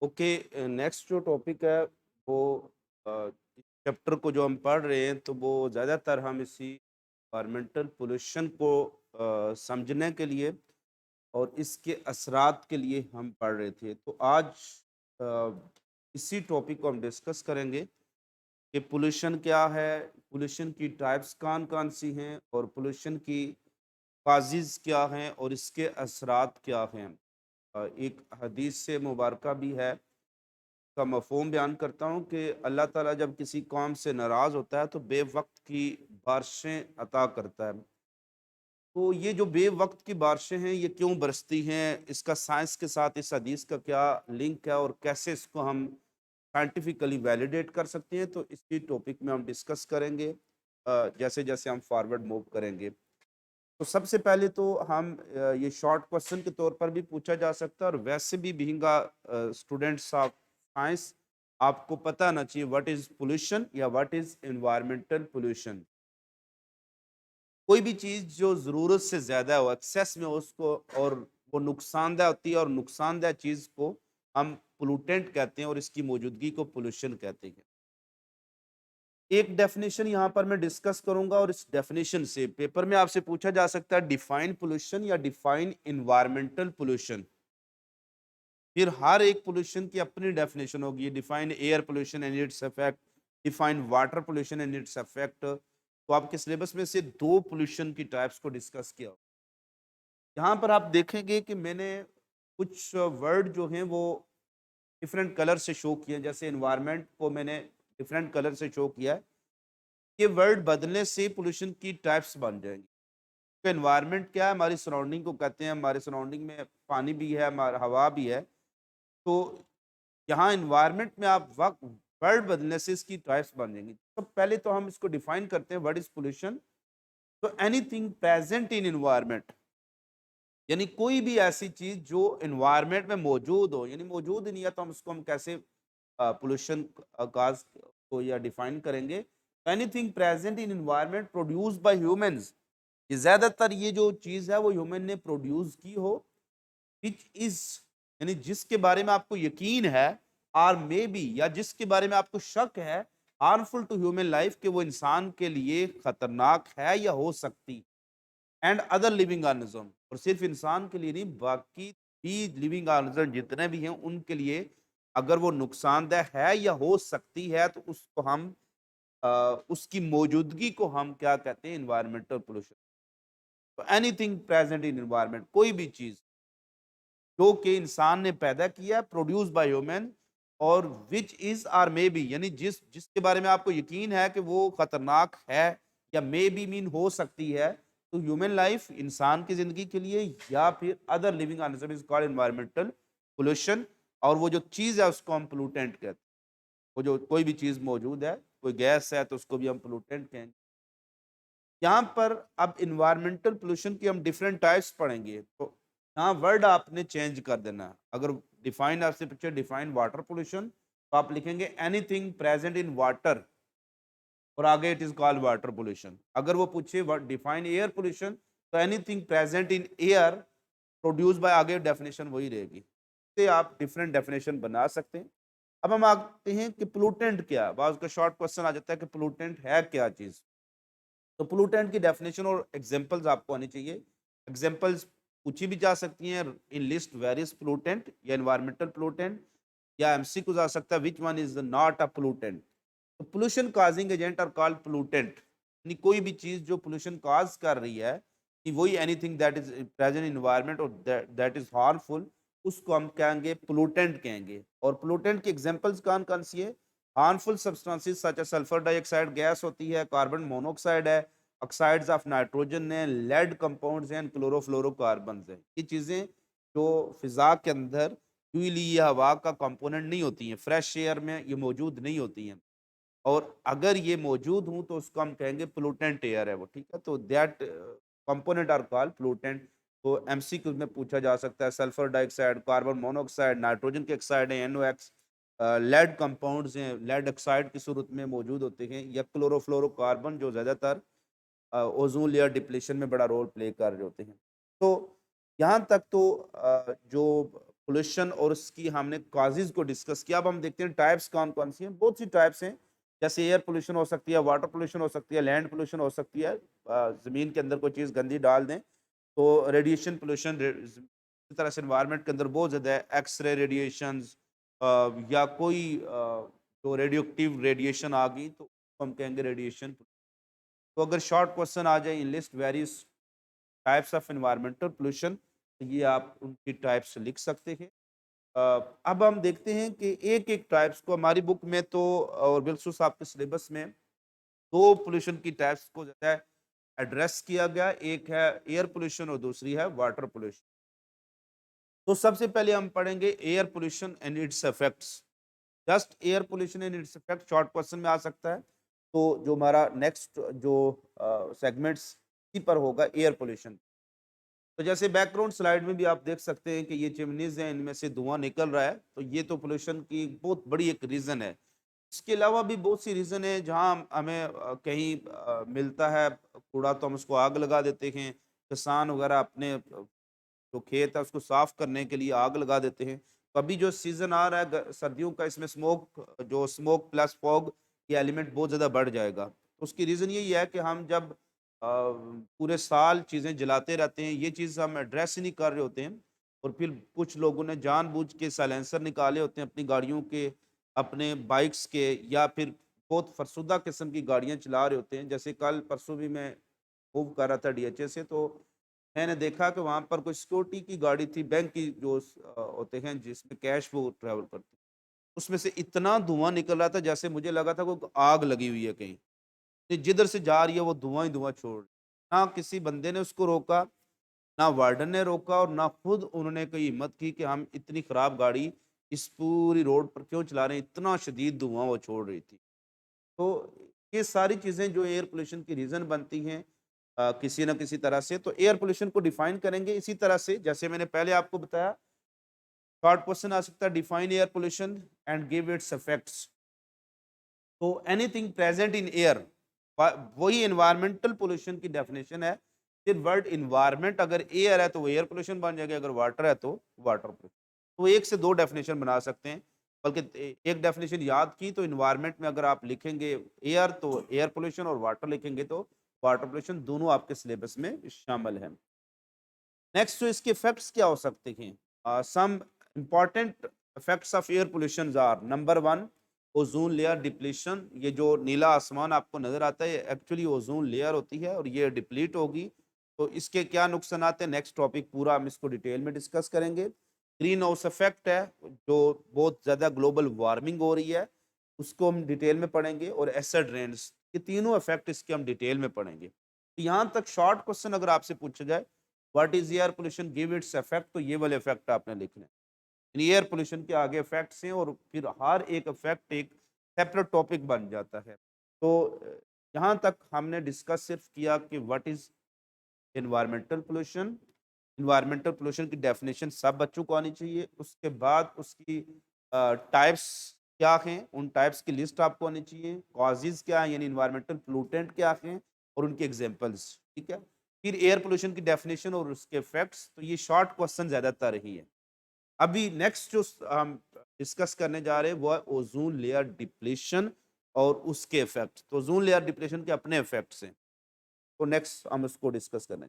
Okay, next जो topic है वो इस चैप्टर को जो हम पढ़ रहे हैं तो वो ज़्यादातर हम इसी एनवायरमेंटल पोल्यूशन को समझने के लिए और इसके असरात के लिए हम पढ़ रहे थे। तो आज अ, इसी टॉपिक को हम डिस्कस करेंगे कि पोल्यूशन क्या है, पोल्यूशन की टाइप्स कौन-कौन सी हैं और पोल्यूशन की काज़िज़ क्या हैं और इसके असरात क्या हैं। एक हदीस से मुबारका भी है का मफ़हूम बयान करता हूँ कि अल्लाह ताला जब किसी कौम से नाराज़ होता है तो बेवक़्त की बारिशें अता करता है। तो ये जो बेवक़्त की बारिशें हैं ये क्यों बरसती हैं? इसका साइंस के साथ इस हदीस का क्या लिंक है और कैसे इसको हम साइंटिफिकली वैलिडेट कर सकते हैं? तो इसी टॉपिक में हम डिस्कस करेंगे जैसे-जैसे हम फॉरवर्ड मूव करेंगे। तो सबसे पहले तो हम ये शॉर्ट क्वेश्चन के तौर पर भी पूछा जा सकता है और वैसे भी बीइंग स्टूडेंट्स ऑफ साइंस आपको पता होना चाहिए व्हाट इज पोल्यूशन या व्हाट इज एनवायरमेंटल पोल्यूशन। कोई भी चीज जो जरूरत से ज्यादा हो, एक्सेस में हो उसको, और वो नुकसानदेह होती है, और नुकसानदेह चीज को हम पोल्यूटेंट कहते हैं और इसकी मौजूदगी को पोल्यूशन कहते हैं। एक डेफिनेशन यहाँ पर मैं डिस्कस करूंगा और इस डेफिनेशन से पेपर में आपसे पूछा जा सकता है डिफाइन पोल्यूशन या डिफाइन एनवायरमेंटल पोल्यूशन। फिर हर एक पोल्यूशन की अपनी डेफिनेशन होगी। Define air pollution and its effect, define water pollution and its effect. तो आपके सिलेबस में से दो पोल्यूशन की टाइप्स को डिस्कस किया। यहाँ पर आप देखेंगे कि मैंने कुछ वर्ड जो हैं वो डिफरेंट कलर से शो किए हैं। जैसे एनवायरनमेंट को मैंने डिफरेंट कलर से शो किया है। ये वर्ड बदलने से पोल्यूशन की टाइप्स बन जाएंगी। तो एनवायरनमेंट क्या है? हमारी सराउंडिंग को कहते हैं। हमारे सराउंडिंग में पानी भी है, हमारा हवा भी है। तो यहाँ एनवायरनमेंट में आप वक्त वर्ड बदलने से इसकी टाइप्स बन जाएंगी। तो पहले तो हम इसको डिफाइन करते हैं, व्हाट इज पोल्यूशन। तो एनीथिंग प्रेजेंट इन एनवायरनमेंट, यानी कोई भी ऐसी चीज जो एनवायरनमेंट में मौजूद हो, यानी मौजूद ही नहीं है तो हम उसको हम कैसे पोल्यूशन काज को या डिफाइन करेंगे। Anything present in environment produce by humans, ये ज्यादातर ये जो चीज है वो ह्यूमन ने प्रोड्यूस की हो, विच इज, यानी जिसके बारे में आपको यकीन है, और मे बी, या जिसके बारे में आपको शक है, हार्मफुल टू ह्यूमन लाइफ, कि वो इंसान के लिए खतरनाक है या हो सकती, एंड अदर लिविंग ऑर्गेनिज्म, और सिर्फ इंसान के लिए नहीं, बाकी भी लिविंग ऑर्गेनिज्म जितने भी हैं उनके लिए अगर वो नुकसानदेह है या हो सकती है तो उसको हम उसकी मौजूदगी को हम क्या कहते हैं? Environmental pollution. तो एनीथिंग प्रेजेंट इन एनवायरमेंट, कोई भी चीज जो कि इंसान ने पैदा किया, प्रोड्यूस बाय ह्यूमन, और which is are maybe, यानी जिसके बारे में आपको यकीन है कि वो खतरनाक है, या मे बी मीन हो सकती है, तो ह्यूमन लाइफ, इंसान की जिंदगी के लिए, या फिर other living organism, is called environmental pollution. और वो जो चीज है उसको हम पोल्यूटेंट कहते हैं। वो जो कोई भी चीज मौजूद है, कोई गैस है, तो उसको भी हम पोल्यूटेंट कहेंगे। यहाँ पर अब इन्वायरमेंटल पोल्यूशन की हम डिफरेंट टाइप्स पढ़ेंगे। तो यहाँ वर्ड आपने चेंज कर देना है। अगर डिफाइन आपसे पूछे डिफाइन वाटर पोल्यूशन, तो आप लिखेंगे एनीथिंग प्रेजेंट इन वाटर, और आगे it is called water pollution. अगर वो पूछे डिफाइन एयर पोल्यूशन, तो anything present in air produce by, आगे डेफिनेशन वही रहेगी। से आप डिफरेंट डेफिनेशन बना सकते हैं। अब हम आते हैं कि पोल्यूटेंट क्या है। बाद का शॉर्ट क्वेश्चन आ जाता है कि पोल्यूटेंट है क्या चीज। तो पोल्यूटेंट की डेफिनेशन और एग्जांपल्स आपको आनी चाहिए। एग्जांपल्स पूछी भी जा सकती हैं इन लिस्ट वेरियस पोल्यूटेंट या एनवायरमेंटल पोल्यूटेंट, या एमसीक्यूज आ सकता है which one is not a pollutant. तो pollution causing agent are called pollutant, यानी कोई भी चीज जो पोल्यूशन कॉज कर रही है, कि वही anything that is present in environment और दैट इज हार्मफुल, उसको हम कहेंगे पोल्यूटेंट कहेंगे। और पोल्यूटेंट की एग्जांपल्स कौन कौन सी है? Harmful substances such as sulphur dioxide gas होती है, कार्बन मोनोऑक्साइड है, ऑक्साइड्स ऑफ नाइट्रोजन है, लेड कंपाउंड्स हैं, क्लोरोफ्लोरोकार्बन्स हैं। ये चीजें जो फिजा के अंदर फ्यूली या हवा का कंपोनेंट नहीं होती हैं, फ्रेश एयर में ये मौजूद नहीं होती हैं, और अगर ये मौजूद हूँ तो उसको हम कहेंगे पोल्यूटेंट एयर है वो। ठीक है, तो that component are called pollutant. तो एमसीक्यू में पूछा जा सकता है sulphur dioxide, carbon monoxide, nitrogen के ऑक्साइड है, एनओएक्स, लेड कंपाउंड्स हैं, लेड ऑक्साइड की सूरत में मौजूद होते हैं, या क्लोरोफ्लोरोकार्बन जो ज़्यादातर ओजोन लेयर डिप्लीशन में बड़ा रोल प्ले कर रहे होते हैं। तो यहाँ तक तो जो पोल्यूशन और उसकी हमने कॉजेज को डिस्कस किया। अब हम देखते हैं टाइप्स कौन कौन सी हैं। बहुत सी टाइप्स हैं, जैसे एयर पोल्यूशन हो सकती है, वाटर पोल्यूशन हो सकती है, लैंड पोल्यूशन हो सकती है, ज़मीन के अंदर कोई चीज़ गंदी डाल दें तो रेडिएशन पोल्यूशन। इस तरह से एनवायरनमेंट के अंदर बहुत ज़्यादा है, एक्सरे रेडिएशंस या कोई जो रेडियो एक्टिव रेडिएशन आ गई तो उसको हम कहेंगे रेडिएशन। तो अगर शॉर्ट क्वेश्चन आ जाए, इन list various types of environmental pollution, तो ये आप उनकी टाइप्स लिख सकते हैं। अब हम देखते हैं कि एक-एक टाइप्स को हमारी बुक में तो और बिल्सुस आपके सिलेबस में 2 पोल्यूशन की टाइप्स को जो है एड्रेस किया गया। एक है एयर पोल्यूशन और दूसरी है वाटर पोल्यूशन। तो सबसे पहले हम पढ़ेंगे air pollution and it's effects. Just air pollution and its effect short question में आ सकता है। तो जो हमारा नेक्स्ट जो सेगमेंट्स इसी पर होगा एयर पोल्यूशन। तो जैसे बैकग्राउंड स्लाइड में भी आप देख सकते हैं कि ये चिमनीज हैं, इनमें से धुआं निकल रहा है, तो ये तो पोल्यूशन की बहुत बड़ी एक रीज़न है। इसके अलावा भी बहुत सी रीज़न है जहाँ हमें कहीं मिलता है कूड़ा तो हम उसको आग लगा देते हैं। किसान वगैरह अपने जो खेत है उसको साफ करने के लिए आग लगा देते हैं। तो अभी जो सीज़न आ रहा है सर्दियों का, इसमें स्मोक प्लस फॉग ये एलिमेंट बहुत ज़्यादा बढ़ जाएगा। तो उसकी रीज़न यही है कि हम जब पूरे साल चीज़ें जलाते रहते हैं, ये चीज़ हम एड्रेस ही नहीं कर रहे होते हैं और फिर कुछ लोगों ने जानबूझ के साइलेंसर निकाले होते हैं अपनी गाड़ियों के, अपने बाइक्स के, या फिर बहुत फरसुदा किस्म की गाड़ियाँ चला रहे होते हैं। जैसे कल परसों भी मैं मूव कर रहा था डीएचए से, तो मैंने देखा कि वहाँ पर कोई सिक्योरिटी की गाड़ी थी, बैंक की जो होते हैं जिसमें कैश वो ट्रैवल करते हैं। उसमें से इतना धुआँ निकल रहा था जैसे मुझे लगा था कोई आग लगी हुई है कहीं। ये जिधर से जा रही है वो धुआँ ही धुआँ छोड़ रही है। ना किसी बंदे ने उसको रोका, ना वार्डन ने रोका और ना खुद उन्होंने कोई हिम्मत की कि हम इतनी खराब गाड़ी इस पूरी रोड पर क्यों चला रहे हैं, इतना शदीद धुआँ वो छोड़ रही थी। तो ये सारी चीज़ें जो एयर पोल्यूशन की रीज़न बनती हैं किसी न किसी तरह से, तो एयर पोल्यूशन को डिफाइन करेंगे इसी तरह से जैसे मैंने पहले आपको बताया। शॉर्ट क्वेश्चन आ सकता है, define air pollution and give its effects. तो एनीथिंग प्रेजेंट इन एयर, वही एनवायरमेंटल पोल्यूशन की डेफिनेशन है। फिर वर्ड इन्वायरमेंट अगर एयर है तो वो एयर पोल्यूशन बन जाएगा, अगर वाटर है तो वाटर पोल्यूशन। तो एक से दो डेफिनेशन बना सकते हैं, बल्कि एक डेफिनेशन याद की तो इन्वायरमेंट में अगर आप लिखेंगे एयर तो एयर पोल्यूशन, और वाटर लिखेंगे तो वाटर पोल्यूशन, दोनों आपके सिलेबस में शामिल है। नेक्स्ट तो इसके इफेक्ट्स क्या हो सकते हैं? Some important effects of air pollution are, number one ozone layer depletion. ये जो नीला आसमान आपको नजर आता है एक्चुअली ओजोन लेयर होती है और ये डिप्लीट होगी तो इसके क्या नुकसान आते हैं, नेक्स्ट टॉपिक पूरा हम इसको डिटेल में डिस्कस करेंगे। ग्रीन हाउस इफेक्ट है, जो बहुत ज़्यादा ग्लोबल वार्मिंग हो रही है उसको हम डिटेल में पढ़ेंगे, और एसिड रेन्स, ये तीनों इफेक्ट इसके हम डिटेल में पढ़ेंगे। तो यहाँ तक शॉर्ट क्वेश्चन अगर आपसे पूछा जाए what is air pollution give its effect, तो ये वाले इफेक्ट आपने लिखने हैं। एयर पोल्यूशन के आगे इफेक्ट्स हैं और फिर हर एक इफेक्ट एक सेपरेट टॉपिक बन जाता है। तो यहाँ तक हमने डिस्कस सिर्फ किया कि what is environmental pollution. Environmental pollution की डेफिनेशन सब बच्चों को आनी चाहिए। उसके बाद उसकी टाइप्स क्या हैं, उन टाइप्स की लिस्ट आपको आनी चाहिए। कॉजेज क्या है यानी एनवायरमेंटल पोल्यूटेंट क्या हैं और उनके एग्जांपल्स, ठीक है। फिर एयर पोल्यूशन की डेफिनेशन और उसके इफेक्ट्स, तो ये शॉर्ट क्वेश्चन ज़्यादातर ही है। अभी नेक्स्ट जो हम डिस्कस करने जा रहे हैं वो है ओजोन लेयर डिप्लीशन और उसके इफेक्ट्स। तो ओजोन लेयर डिप्लीशन के अपने इफेक्ट्स हैं, तो नेक्स्ट हम उसको डिस्कस करेंगे।